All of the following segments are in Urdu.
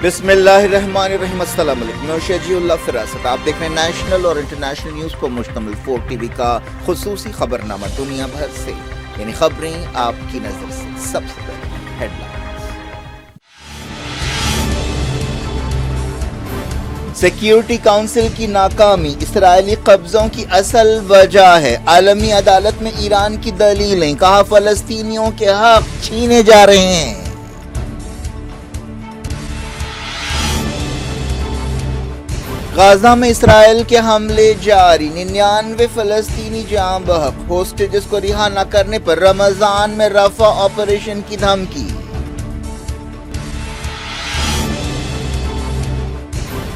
بسم اللہ الرحمن الرحیم، السلام علیکم، میں شجیع اللہ فراست، آپ دیکھ رہے ہیں نیشنل اور انٹرنیشنل نیوز پر مشتمل 4 ٹی وی کا خصوصی خبرنامہ دنیا بھر سے، یعنی خبریں آپ کی نظر سے۔ سب سے پہلے ہیڈ لائنز۔ سیکیورٹی کونسل کی ناکامی اسرائیلی قبضوں کی اصل وجہ ہے، عالمی عدالت میں ایران کی دلیلیں، کہا فلسطینیوں کے حق چھینے جا رہے ہیں۔ غزہ میں اسرائیل کے حملے جاری، 99 فلسطینی جاں بحق، ہوسٹیجز کو رہا نہ کرنے پر رمضان میں رفع آپریشن کی دھمکی۔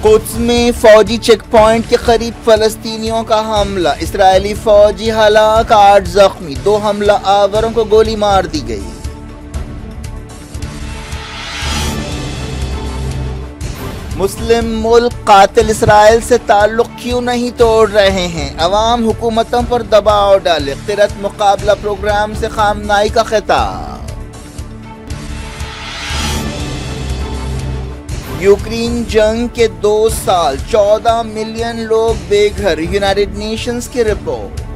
قدس میں فوجی چیک پوائنٹ کے قریب فلسطینیوں کا حملہ، اسرائیلی فوجی ہلاک، 8 زخمی، 2 حملہ آوروں کو گولی مار دی گئی۔ مسلم ملک قاتل اسرائیل سے تعلق کیوں نہیں توڑ رہے ہیں، عوام حکومتوں پر دباؤ ڈالے، قرۃ مقابلہ پروگرام سے خامنائی کا خطاب۔ یوکرین جنگ کے 2 سال، 14 ملین لوگ بے گھر، یونائیٹڈ نیشنز کی رپورٹ۔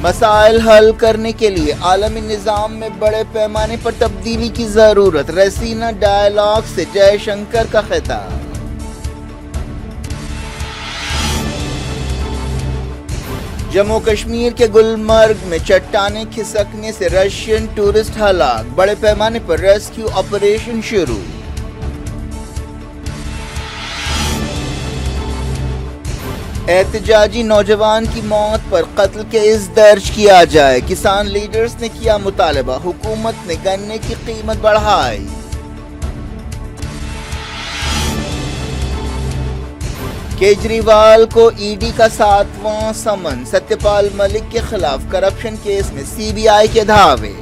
مسائل حل کرنے کے لیے عالمی نظام میں بڑے پیمانے پر تبدیلی کی ضرورت، ریسینا ڈائیلاگ سے جے شنکر کا خطاب۔ جموں کشمیر کے گلمرگ میں چٹانیں کھسکنے سے رشین ٹورسٹ ہلاک، بڑے پیمانے پر ریسکیو آپریشن شروع۔ احتجاجی نوجوان کی موت پر قتل کیس درج کیا جائے، کسان لیڈرز نے کیا مطالبہ، حکومت نے گنے کی قیمت بڑھائی۔ کیجریوال کو ای ڈی کا 7واں سمن، ستیہ پال ملک کے خلاف کرپشن کیس میں سی بی آئی کے دعوے۔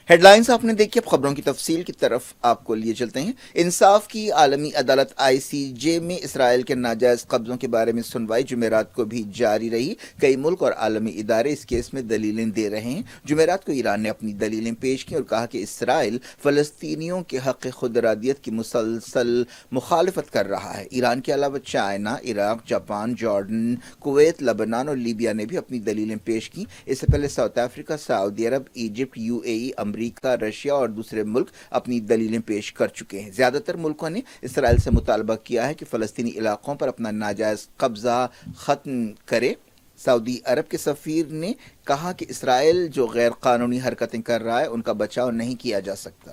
ہیڈ لائنز آپ نے دیکھی، اب خبروں کی تفصیل کی طرف آپ کو لیے چلتے ہیں۔ انصاف کی عالمی عدالت آئی سی جے میں اسرائیل کے ناجائز قبضوں کے بارے میں سنوائی جمعرات کو بھی جاری رہی۔ کئی ملک اور عالمی ادارے اس کیس میں دلیلیں دے رہے ہیں۔ جمعرات کو ایران نے اپنی دلیلیں پیش کی اور کہا کہ اسرائیل فلسطینیوں کے حق خود ارادیت کی مسلسل مخالفت کر رہا ہے۔ ایران کے علاوہ China, Iraq, Japan, Jordan, Kuwait, لبنان اور لیبیا نے بھی اپنی دلیلیں پیش کی۔ اس سے پہلے South Africa, Saudi Arab, Egypt, you a E, America, Russia اور دوسرے ملک اپنی دلیلیں پیش کر چکے ہیں۔ زیادہ تر ملکوں نے اسرائیل سے مطالبہ کیا ہے کہ فلسطینی علاقوں پر اپنا ناجائز قبضہ ختم کرے۔ سعودی عرب کے سفیر نے کہا کہ اسرائیل جو غیر قانونی حرکتیں کر رہا ہے ان کا بچاؤ نہیں کیا جا سکتا۔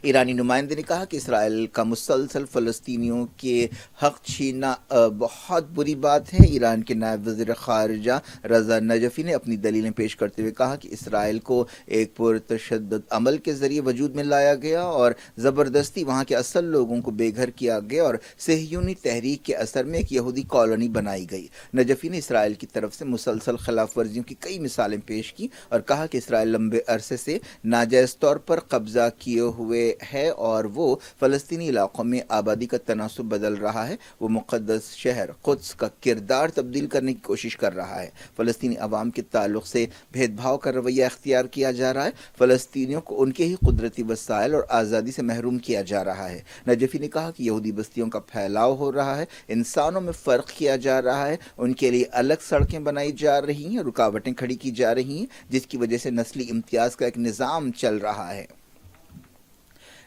ایرانی نمائندے نے کہا کہ اسرائیل کا مسلسل فلسطینیوں کے حق چھیننا بہت بری بات ہے۔ ایران کے نائب وزیر خارجہ رضا نجفی نے اپنی دلیلیں پیش کرتے ہوئے کہا کہ اسرائیل کو ایک پرتشدد عمل کے ذریعے وجود میں لایا گیا اور زبردستی وہاں کے اصل لوگوں کو بے گھر کیا گیا اور صہیونی تحریک کے اثر میں ایک یہودی کالونی بنائی گئی۔ نجفی نے اسرائیل کی طرف سے مسلسل خلاف ورزیوں کی کئی مثالیں پیش کی اور کہا کہ اسرائیل لمبے عرصے سے ناجائز طور پر قبضہ کیے ہوئے ہے اور وہ فلسطینی علاقوں میں آبادی کا تناسب بدل رہا ہے۔ وہ مقدس شہر قدس کا کردار تبدیل کرنے کی کوشش کر رہا ہے۔ فلسطینی عوام کے تعلق سے بھید بھاؤ کا رویہ اختیار کیا جا رہا ہے۔ فلسطینیوں کو ان کے ہی قدرتی وسائل اور آزادی سے محروم کیا جا رہا ہے۔ نجفی نے کہا کہ یہودی بستیوں کا پھیلاؤ ہو رہا ہے، انسانوں میں فرق کیا جا رہا ہے، ان کے لیے الگ سڑکیں بنائی جا رہی ہیں، رکاوٹیں کھڑی کی جا رہی ہیں، جس کی وجہ سے نسلی امتیاز کا ایک نظام چل رہا ہے۔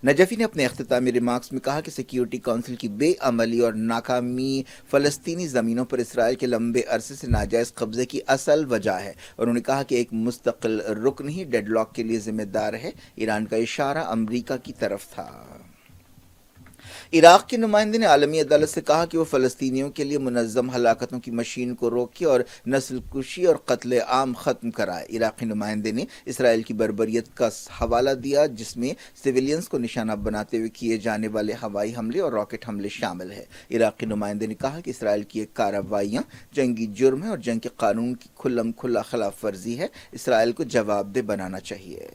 نجفی نے اپنے اختتامی ریمارکس میں کہا کہ سیکیورٹی کونسل کی بے عملی اور ناکامی فلسطینی زمینوں پر اسرائیل کے لمبے عرصے سے ناجائز قبضے کی اصل وجہ ہے۔ انہوں نے کہا کہ ایک مستقل رکن ہی ڈیڈ لاک کے لیے ذمہ دار ہے۔ ایران کا اشارہ امریکہ کی طرف تھا۔ عراق کے نمائندے نے عالمی عدالت سے کہا کہ وہ فلسطینیوں کے لیے منظم ہلاکتوں کی مشین کو روکے اور نسل کشی اور قتل عام ختم کرائے۔ عراقی نمائندے نے اسرائیل کی بربریت کا حوالہ دیا جس میں سویلینز کو نشانہ بناتے ہوئے کیے جانے والے ہوائی حملے اور راکٹ حملے شامل ہیں۔ عراقی نمائندے نے کہا کہ اسرائیل کی یہ کارروائیاں جنگی جرم ہے اور جنگ کے قانون کی کھلم کھلا خلاف ورزی ہے۔ اسرائیل کو جواب دہ بنانا چاہیے۔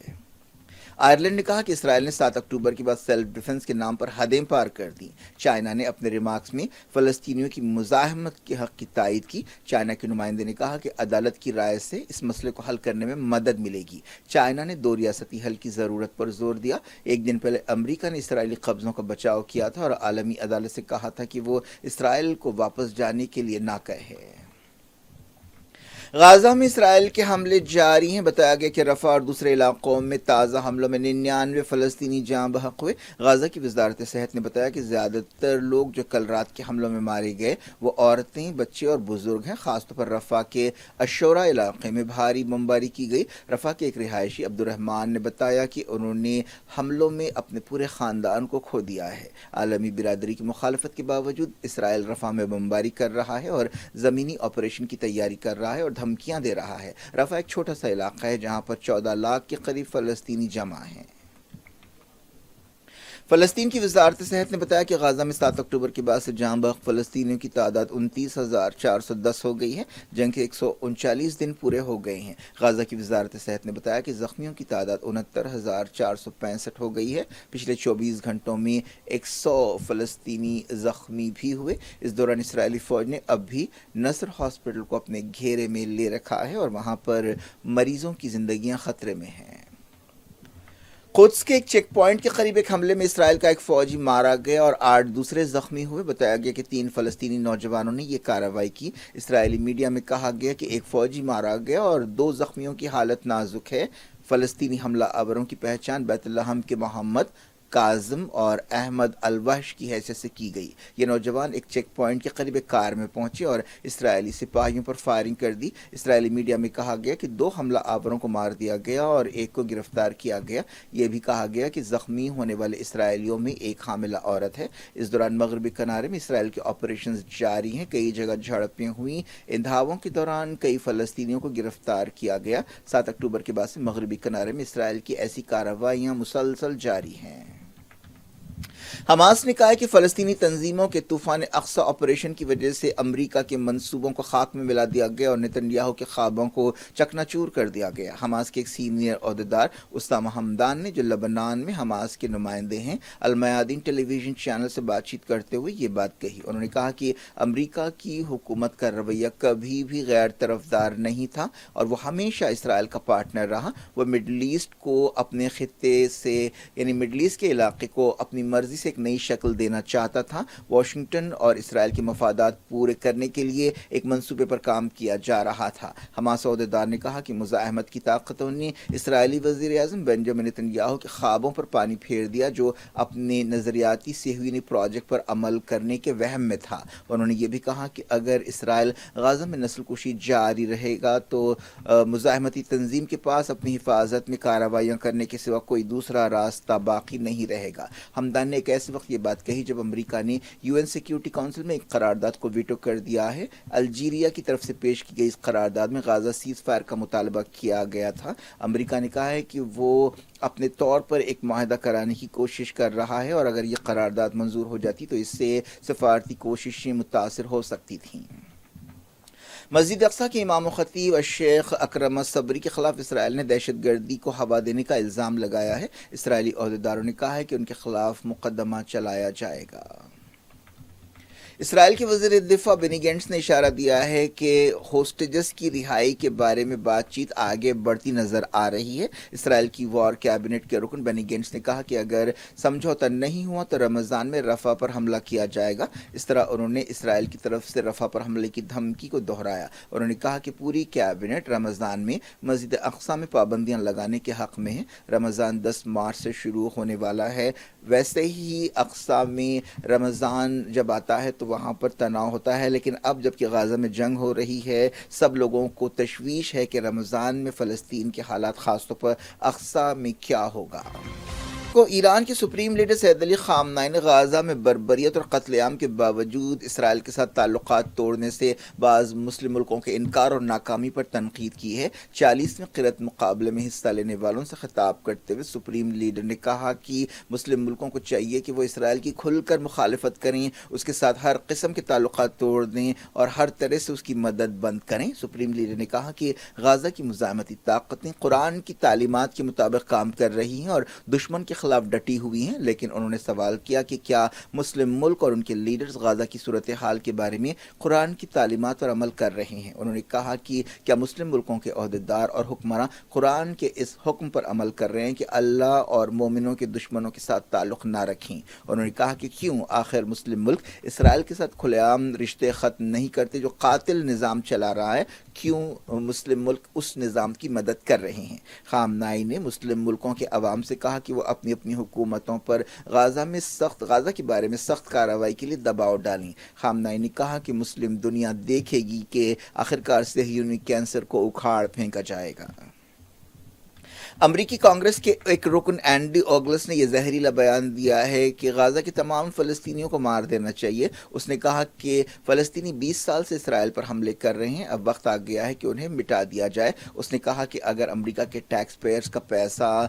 آئرلینڈ نے کہا کہ اسرائیل نے 7 اکتوبر کے بعد سیلف ڈیفنس کے نام پر حدیں پار کر دیں۔ چائنا نے اپنے ریمارکس میں فلسطینیوں کی مزاحمت کے حق کی تائید کی۔ چائنا کے نمائندے نے کہا کہ عدالت کی رائے سے اس مسئلے کو حل کرنے میں مدد ملے گی۔ چائنا نے 2 ریاستی حل کی ضرورت پر زور دیا۔ ایک دن پہلے امریکہ نے اسرائیلی قبضوں کا بچاؤ کیا تھا اور عالمی عدالت سے کہا تھا کہ وہ اسرائیل کو واپس جانے کے لیے نہ کہے۔ غازہ میں اسرائیل کے حملے جاری ہیں۔ بتایا گیا کہ رفح اور دوسرے علاقوں میں تازہ حملوں میں 99 فلسطینی جاں بحق ہوئے۔ غازہ کی وزارت صحت نے بتایا کہ زیادہ تر لوگ جو کل رات کے حملوں میں مارے گئے وہ عورتیں، بچے اور بزرگ ہیں۔ خاص طور پر رفح کے اشورا علاقے میں بھاری بمباری کی گئی۔ رفح کے ایک رہائشی عبدالرحمان نے بتایا کہ انہوں نے حملوں میں اپنے پورے خاندان کو کھو دیا ہے۔ عالمی برادری کی مخالفت کے باوجود اسرائیل رفح میں بمباری کر رہا ہے اور زمینی آپریشن کی تیاری کر رہا ہے اور دھمکیاں دے رہا ہے۔ رفح ایک چھوٹا سا علاقہ ہے جہاں پر 14 لاکھ کے قریب فلسطینی جمع ہیں۔ فلسطین کی وزارت صحت نے بتایا کہ غازہ میں 7 اکتوبر کے بعد سے جاں بحق فلسطینیوں کی تعداد 29,410 ہو گئی ہے، جنگ کے 139 دن پورے ہو گئے ہیں۔ غازہ کی وزارت صحت نے بتایا کہ زخمیوں کی تعداد 69,465 ہو گئی ہے۔ پچھلے 24 گھنٹوں میں 100 فلسطینی زخمی بھی ہوئے۔ اس دوران اسرائیلی فوج نے اب بھی نصر ہاسپٹل کو اپنے گھیرے میں لے رکھا ہے اور وہاں پر مریضوں کی زندگیاں خطرے میں ہیں۔ قدس کے ایک چیک پوائنٹ کے قریب ایک حملے میں اسرائیل کا ایک فوجی مارا گیا اور 8 دوسرے زخمی ہوئے۔ بتایا گیا کہ 3 فلسطینی نوجوانوں نے یہ کارروائی کی۔ اسرائیلی میڈیا میں کہا گیا کہ ایک فوجی مارا گیا اور 2 زخمیوں کی حالت نازک ہے۔ فلسطینی حملہ آوروں کی پہچان بیت لحم کے محمد کاظم اور احمد الوحش کی حیثیت سے کی گئی۔ یہ نوجوان ایک چیک پوائنٹ کے قریب ایک کار میں پہنچے اور اسرائیلی سپاہیوں پر فائرنگ کر دی۔ اسرائیلی میڈیا میں کہا گیا کہ 2 حملہ آوروں کو مار دیا گیا اور ایک کو گرفتار کیا گیا۔ یہ بھی کہا گیا کہ زخمی ہونے والے اسرائیلیوں میں ایک حاملہ عورت ہے۔ اس دوران مغربی کنارے میں اسرائیل کے آپریشنز جاری ہیں۔ کئی جگہ جھڑپیں ہوئیں۔ ان دھاووں کے دوران کئی فلسطینیوں کو گرفتار کیا گیا۔ 7 اکتوبر کے بعد سے مغربی کنارے میں اسرائیل کی ایسی کارروائیاں مسلسل جاری ہیں۔ حماس نے کہا ہے کہ فلسطینی تنظیموں کے طوفان اقصی آپریشن کی وجہ سے امریکہ کے منصوبوں کو خاک میں ملا دیا گیا اور نتن یاہو کے خوابوں کو چکنا چور کر دیا گیا۔ حماس کے ایک سینئر عہدیدار اسامہ حمدان نے، جو لبنان میں حماس کے نمائندے ہیں، المیادین ٹیلی ویژن چینل سے بات چیت کرتے ہوئے یہ بات کہی۔ انہوں نے کہا کہ امریکہ کی حکومت کا رویہ کبھی بھی غیر طرفدار نہیں تھا اور وہ ہمیشہ اسرائیل کا پارٹنر رہا۔ وہ مڈل ایسٹ کو اپنے خطے سے، یعنی مڈل ایسٹ کے علاقے کو اپنی مرضی سے ایک نئی شکل دینا چاہتا تھا۔ واشنگٹن اور اسرائیل کے مفادات پورے کرنے کے لیے ایک منصوبے پر کام کیا جا رہا تھا۔ حماس عہدیدار نے کہا کہ مزاحمت کی طاقتوں نے اسرائیلی وزیر اعظم بنجامن نتن یاہو کے خوابوں پر پانی پھیر دیا، جو اپنے نظریاتی صہیونی پروجیکٹ پر عمل کرنے کے وہم میں تھا۔ انہوں نے یہ بھی کہا کہ اگر اسرائیل غزہ میں نسل کشی جاری رہے گا تو مزاحمتی تنظیم کے پاس اپنی حفاظت میں کارروائیاں کرنے کے سوا کوئی دوسرا راستہ باقی نہیں رہے گا۔ حمدان نے ایک ایسے وقت یہ بات کہی جب امریکہ نے UN سیکیورٹی کونسل میں ایک قرارداد کو ویٹو کر دیا ہے۔ الجیریا کی طرف سے پیش کی گئی اس قرارداد میں غزہ سیز فائر کا مطالبہ کیا گیا تھا۔ امریکہ نے کہا ہے کہ وہ اپنے طور پر ایک معاہدہ کرانے کی کوشش کر رہا ہے اور اگر یہ قرارداد منظور ہو جاتی تو اس سے سفارتی کوششیں متاثر ہو سکتی تھیں۔ مسجد اقصی کے امام و خطیب الشیخ اکرم الصبری کے خلاف اسرائیل نے دہشت گردی کو ہوا دینے کا الزام لگایا ہے۔ اسرائیلی عہدیداروں نے کہا ہے کہ ان کے خلاف مقدمہ چلایا جائے گا۔ اسرائیل کے وزیر دفاع بینی گینٹس نے اشارہ دیا ہے کہ ہوسٹیجز کی رہائی کے بارے میں بات چیت آگے بڑھتی نظر آ رہی ہے۔ اسرائیل کی وار کیبنٹ کے رکن بینی گینٹس نے کہا کہ اگر سمجھوتہ نہیں ہوا تو رمضان میں رفح پر حملہ کیا جائے گا۔ اس طرح انہوں نے اسرائیل کی طرف سے رفح پر حملے کی دھمکی کو دہرایا۔ انہوں نے کہا کہ پوری کیبنٹ رمضان میں مسجد اقصی میں پابندیاں لگانے کے حق میں ہے۔ رمضان 10 مارچ سے شروع ہونے والا ہے۔ ویسے ہی اقصی میں رمضان جب آتا ہے تو وہاں پر تناؤ ہوتا ہے، لیکن اب جب کہ غزہ میں جنگ ہو رہی ہے سب لوگوں کو تشویش ہے کہ رمضان میں فلسطین کے حالات خاص طور پر اقصی میں کیا ہوگا۔ کو ایران کے سپریم لیڈر سید علی خامنائی نے غزہ میں بربریت اور قتل عام کے باوجود اسرائیل کے ساتھ تعلقات توڑنے سے بعض مسلم ملکوں کے انکار اور ناکامی پر تنقید کی ہے۔ 40ویں قرۃ مقابلے میں حصہ لینے والوں سے خطاب کرتے ہوئے سپریم لیڈر نے کہا کہ مسلم ملکوں کو چاہیے کہ وہ اسرائیل کی کھل کر مخالفت کریں، اس کے ساتھ ہر قسم کے تعلقات توڑ دیں اور ہر طرح سے اس کی مدد بند کریں۔ سپریم لیڈر نے کہا کہ غزہ کی مزاحمتی طاقتیں قرآن کی تعلیمات کے مطابق کام کر رہی ہیں اور دشمن کے خلاف ڈٹی ہوئی ہیں، لیکن انہوں نے سوال کیا کہ کیا مسلم ملک اور ان کے لیڈرز غزہ کی صورتحال کے بارے میں قرآن کی تعلیمات پر عمل کر رہے ہیں۔ انہوں نے کہا کہ کیا مسلم ملکوں کے عہدیدار اور حکمراں قرآن کے اس حکم پر عمل کر رہے ہیں کہ اللہ اور مومنوں کے دشمنوں کے ساتھ تعلق نہ رکھیں۔ انہوں نے کہا کہ کیوں آخر مسلم ملک اسرائیل کے ساتھ کھلے عام رشتے ختم نہیں کرتے جو قاتل نظام چلا رہا ہے، کیوں مسلم ملک اس نظام کی مدد کر رہے ہیں۔ خامنائی نے مسلم ملکوں کے عوام سے کہا کہ وہ اپنی اپنی حکومتوں پر غزہ کے بارے میں سخت کارروائی کے لیے دباؤ ڈالیں۔ خامنائی نے کہا کہ مسلم دنیا دیکھے گی کہ آخرکار صہیونی کینسر کو اکھاڑ پھینکا جائے گا۔ امریکی کانگریس کے ایک رکن اینڈی اوگلس نے یہ زہریلا بیان دیا ہے کہ غزہ کے تمام فلسطینیوں کو مار دینا چاہیے۔ اس نے کہا کہ فلسطینی 20 سال سے اسرائیل پر حملے کر رہے ہیں، اب وقت آ گیا ہے کہ انہیں مٹا دیا جائے۔ اس نے کہا کہ اگر امریکہ کے ٹیکس پیئرز کا پیسہ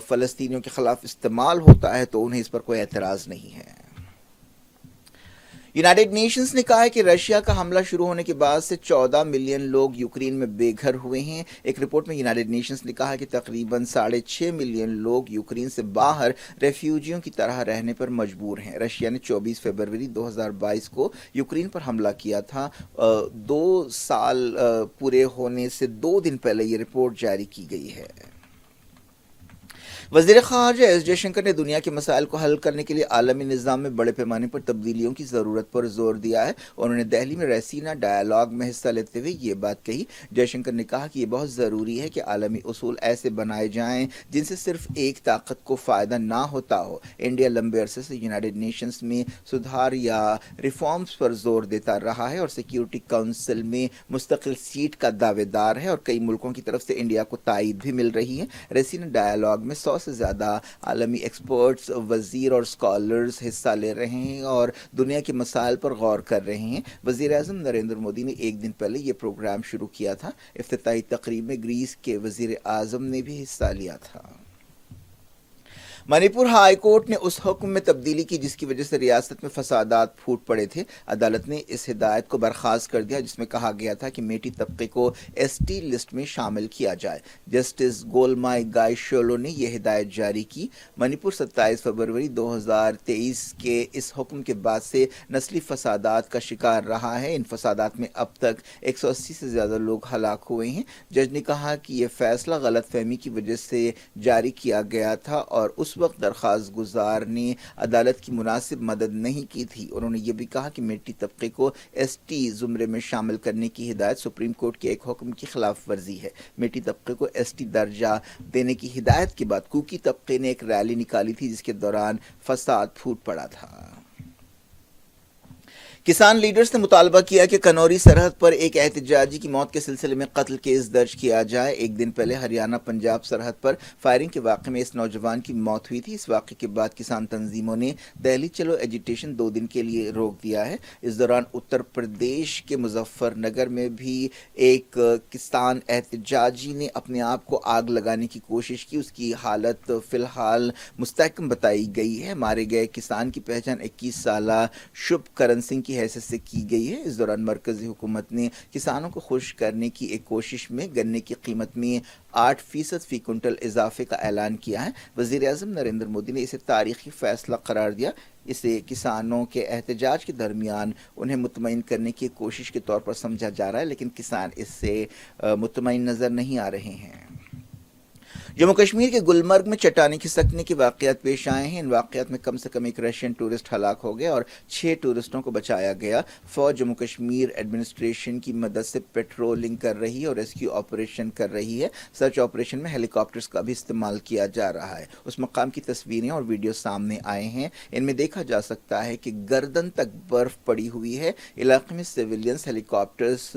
فلسطینیوں کے خلاف استعمال ہوتا ہے تو انہیں اس پر کوئی اعتراض نہیں ہے۔ یونائیٹڈ نیشنز نے کہا ہے کہ رشیا کا حملہ شروع ہونے کے بعد سے 14 ملین لوگ یوکرین میں بے گھر ہوئے ہیں۔ ایک رپورٹ میں یونائیٹڈ نیشنز نے کہا کہ تقریباً 6.5 ملین لوگ یوکرین سے باہر ریفیوجیوں کی طرح رہنے پر مجبور ہیں۔ رشیا نے 24 فروری 2022 کو یوکرین پر حملہ کیا تھا۔ 2 سال پورے ہونے سے 2 دن پہلے یہ رپورٹ جاری کی گئی ہے۔ وزیر خارجہ ایس جے شنکر نے دنیا کے مسائل کو حل کرنے کے لیے عالمی نظام میں بڑے پیمانے پر تبدیلیوں کی ضرورت پر زور دیا ہے۔ انہوں نے دہلی میں ریسینا ڈائیلاگ میں حصہ لیتے ہوئے یہ بات کہی۔ جے شنکر نے کہا کہ یہ بہت ضروری ہے کہ عالمی اصول ایسے بنائے جائیں جن سے صرف ایک طاقت کو فائدہ نہ ہوتا ہو۔ انڈیا لمبے عرصے سے یونائیٹڈ نیشنز میں سدھار یا ریفارمز پر زور دیتا رہا ہے اور سیکیورٹی کونسل میں مستقل سیٹ کا دعوے دار ہے اور کئی ملکوں کی طرف سے انڈیا کو تائید بھی مل رہی ہے۔ ریسینا ڈائیلاگ میں 100 سے زیادہ عالمی ایکسپرٹس، وزیر اور اسکالرز حصہ لے رہے ہیں اور دنیا کے مسائل پر غور کر رہے ہیں۔ وزیر اعظم نریندر مودی نے ایک دن پہلے یہ پروگرام شروع کیا تھا۔ افتتاحی تقریب میں گریس کے وزیر اعظم نے بھی حصہ لیا تھا۔ منی پور ہائی کورٹ نے اس حکم میں تبدیلی کی جس کی وجہ سے ریاست میں فسادات پھوٹ پڑے تھے۔ عدالت نے اس ہدایت کو برخاست کر دیا جس میں کہا گیا تھا کہ میٹی طبقے کو ایس ٹی لسٹ میں شامل کیا جائے۔ جسٹس گولمائی گائے شولو نے یہ ہدایت جاری کی۔ منی پور 27 فروری 2023 کے اس حکم کے بعد سے نسلی فسادات کا شکار رہا ہے۔ ان فسادات میں اب تک 180 سے زیادہ لوگ ہلاک ہوئے ہیں۔ جج نے کہا کہ یہ فیصلہ غلط فہمی کی وجہ سے جاری کیا گیا تھا اور اس وقت درخواست گزار نے عدالت کی مناسب مدد نہیں کی تھی۔ انہوں نے یہ بھی کہا کہ میٹی طبقے کو ایس ٹی زمرے میں شامل کرنے کی ہدایت سپریم کورٹ کے ایک حکم کی خلاف ورزی ہے۔ میٹی طبقے کو ایس ٹی درجہ دینے کی ہدایت کے بعد کوکی طبقے نے ایک ریلی نکالی تھی جس کے دوران فساد پھوٹ پڑا تھا۔ کسان لیڈرز نے مطالبہ کیا کہ کنوری سرحد پر ایک احتجاجی کی موت کے سلسلے میں قتل کیس درج کیا جائے۔ ایک دن پہلے ہریانہ پنجاب سرحد پر فائرنگ کے واقعے میں اس نوجوان کی موت ہوئی تھی۔ اس واقعے کے بعد کسان تنظیموں نے دہلی چلو ایجیٹیشن 2 دن کے لیے روک دیا ہے۔ اس دوران اتر پردیش کے مظفر نگر میں بھی ایک کسان احتجاجی نے اپنے آپ کو آگ لگانے کی کوشش کی۔ اس کی حالت فی الحال مستحکم بتائی گئی ہے۔ مارے گئے کسان کی پہچان 21 سالہ شبھ کرن سنگھ کی حیثیت سے کی گئی ہے۔ اس دوران مرکزی حکومت نے کسانوں کو خوش کرنے کی ایک کوشش میں گنے کی قیمت میں 8% فی کنٹل اضافے کا اعلان کیا ہے۔ وزیر اعظم نریندر مودی نے اسے تاریخی فیصلہ قرار دیا۔ اسے کسانوں کے احتجاج کے درمیان انہیں مطمئن کرنے کی کوشش کے طور پر سمجھا جا رہا ہے، لیکن کسان اس سے مطمئن نظر نہیں آ رہے ہیں۔ جموں کشمیر کے گلمرگ میں چٹانیں کھسکنے کے واقعات پیش آئے ہیں۔ ان واقعات میں کم سے کم ایک رشین ٹورسٹ ہلاک ہو گیا اور 6 ٹورسٹوں کو بچایا گیا۔ فوج جموں کشمیر ایڈمنسٹریشن کی مدد سے پیٹرولنگ کر رہی ہے اور ریسکیو آپریشن کر رہی ہے۔ سرچ آپریشن میں ہیلی کاپٹرز کا بھی استعمال کیا جا رہا ہے۔ اس مقام کی تصویریں اور ویڈیو سامنے آئے ہیں۔ ان میں دیکھا جا سکتا ہے کہ گردن تک برف پڑی ہوئی ہے۔ علاقے میں سیویلینز ہیلی کاپٹرز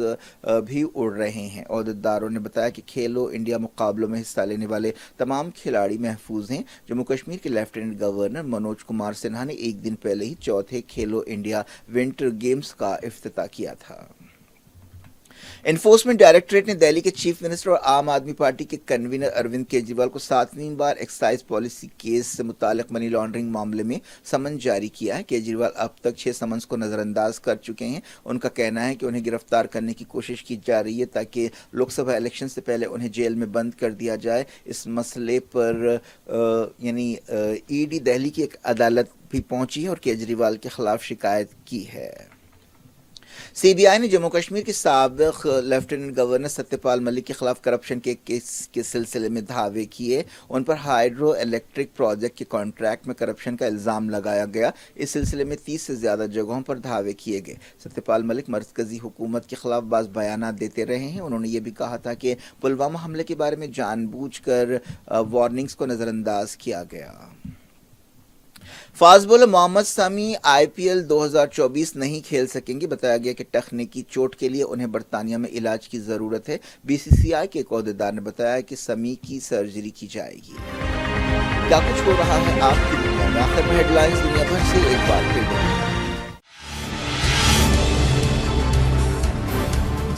بھی اڑ رہے ہیں۔ عہدیداروں نے بتایا کہ کھیلو انڈیا مقابلوں میں حصہ لینے والے والے تمام کھلاڑی محفوظ ہیں۔ جموں کشمیر کے لیفٹیننٹ گورنر منوج کمار سنہا نے ایک دن پہلے ہی چوتھے کھیلو انڈیا ونٹر گیمز کا افتتاح کیا تھا۔ انفورسمنٹ ڈائریکٹوریٹ نے دہلی کے چیف منسٹر اور عام آدمی پارٹی کے کنوینر اروند کیجریوال کو 7ویں بار ایکسائز پالیسی کیس سے متعلق منی لانڈرنگ معاملے میں سمن جاری کیا ہے۔ کیجریوال اب تک 6 سمنز کو نظر انداز کر چکے ہیں۔ ان کا کہنا ہے کہ انہیں گرفتار کرنے کی کوشش کی جا رہی ہے تاکہ لوک سبھا الیکشن سے پہلے انہیں جیل میں بند کر دیا جائے۔ اس مسئلے پر ای ڈی دہلی کی ایک عدالت بھی پہنچی ہے اور کیجریوال کے خلاف شکایت کی ہے۔ سی بی آئی نے جموں کشمیر کے سابق لیفٹیننٹ گورنر ستیہ پال ملک کے خلاف کرپشن کے کیس کے سلسلے میں دعوے کیے۔ ان پر ہائیڈرو الیکٹرک پروجیکٹ کے کانٹریکٹ میں کرپشن کا الزام لگایا گیا۔ اس سلسلے میں 30 سے زیادہ جگہوں پر دعوے کیے گئے۔ ستیہ پال ملک مرکزی حکومت کے خلاف بعض بیانات دیتے رہے ہیں۔ انہوں نے یہ بھی کہا تھا کہ پلوامہ حملے کے بارے میں جان بوجھ کر وارننگز کو نظر انداز کیا گیا۔ فاسٹ بولر محمد سمیع آئی پی ایل 2024 نہیں کھیل سکیں گے۔ بتایا گیا کہ ٹخنے کی چوٹ کے لیے انہیں برطانیہ میں علاج کی ضرورت ہے۔ بی سی سی آئی کے ایک عہدیدار نے بتایا کہ سمیع کی سرجری کی جائے گی۔ کیا کچھ ہو رہا ہے آپ کی دنیا میں؟ آخر میں ہیڈ لائنز دنیا بھر سے ایک بار پھر دیکھیں۔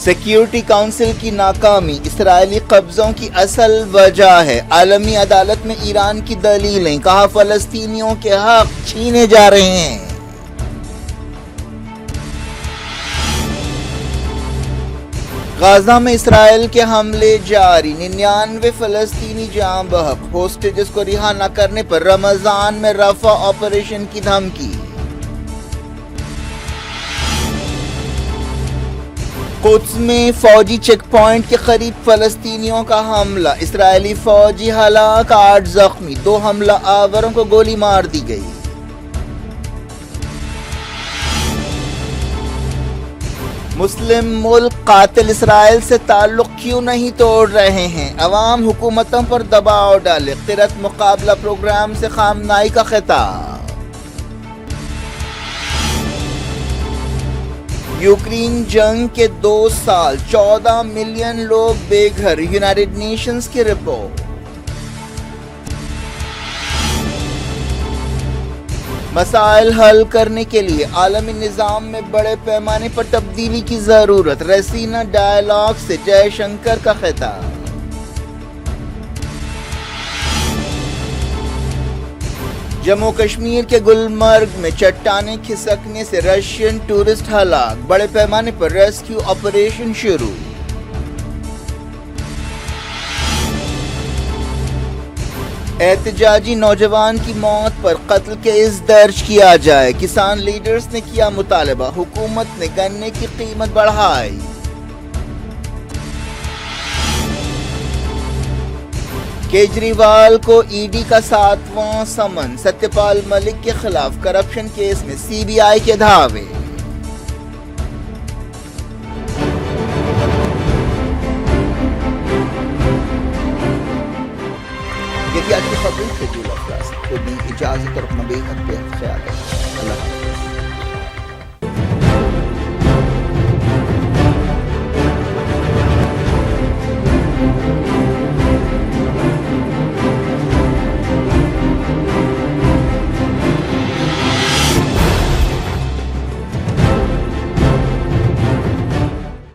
سیکیورٹی کونسل کی ناکامی اسرائیلی قبضوں کی اصل وجہ ہے۔ عالمی عدالت میں ایران کی دلیلیں، کہا فلسطینیوں کے حق چھینے جا رہے ہیں۔ غزہ میں اسرائیل کے حملے جاری، 99 فلسطینی جاں بحق۔ ہوسٹیجز کو رہا نہ کرنے پر رمضان میں رفع آپریشن کی دھمکی۔ قدس میں فوجی چیک پوائنٹ کے قریب فلسطینیوں کا حملہ، اسرائیلی فوجی ہلاک، 8 زخمی، 2 حملہ آوروں کو گولی مار دی گئی۔ مسلم ملک قاتل اسرائیل سے تعلق کیوں نہیں توڑ رہے ہیں؟ عوام حکومتوں پر دباؤ ڈالے، قرۃ مقابلہ پروگرام سے خامنائی کا خطاب۔ یوکرین جنگ کے 2 سال 14 ملین لوگ بے گھر، یونائیٹڈ نیشنز کی رپورٹ۔ مسائل حل کرنے کے لیے عالمی نظام میں بڑے پیمانے پر تبدیلی کی ضرورت، ریسینا ڈائیلاگ سے جے شنکر کا خطاب۔ جموں کشمیر کے گلمرگ میں چٹانیں کھسکنے سے رشین ٹورسٹ ہلاک، بڑے پیمانے پر ریسکیو آپریشن شروع۔ احتجاجی نوجوان کی موت پر قتل کیس درج کیا جائے، کسان لیڈرز نے کیا مطالبہ، حکومت نے گنے کی قیمت بڑھائی۔ کیجریوال کو ای ڈی کا 7واں سمن، ستیہ پال ملک کے خلاف کرپشن کیس میں سی بی آئی کے دعوے۔ یہ تھی آج کی خبریں۔ خود بھی اجازت اور اپنا بے حد خیال رکھیں۔ اللہ حافظ۔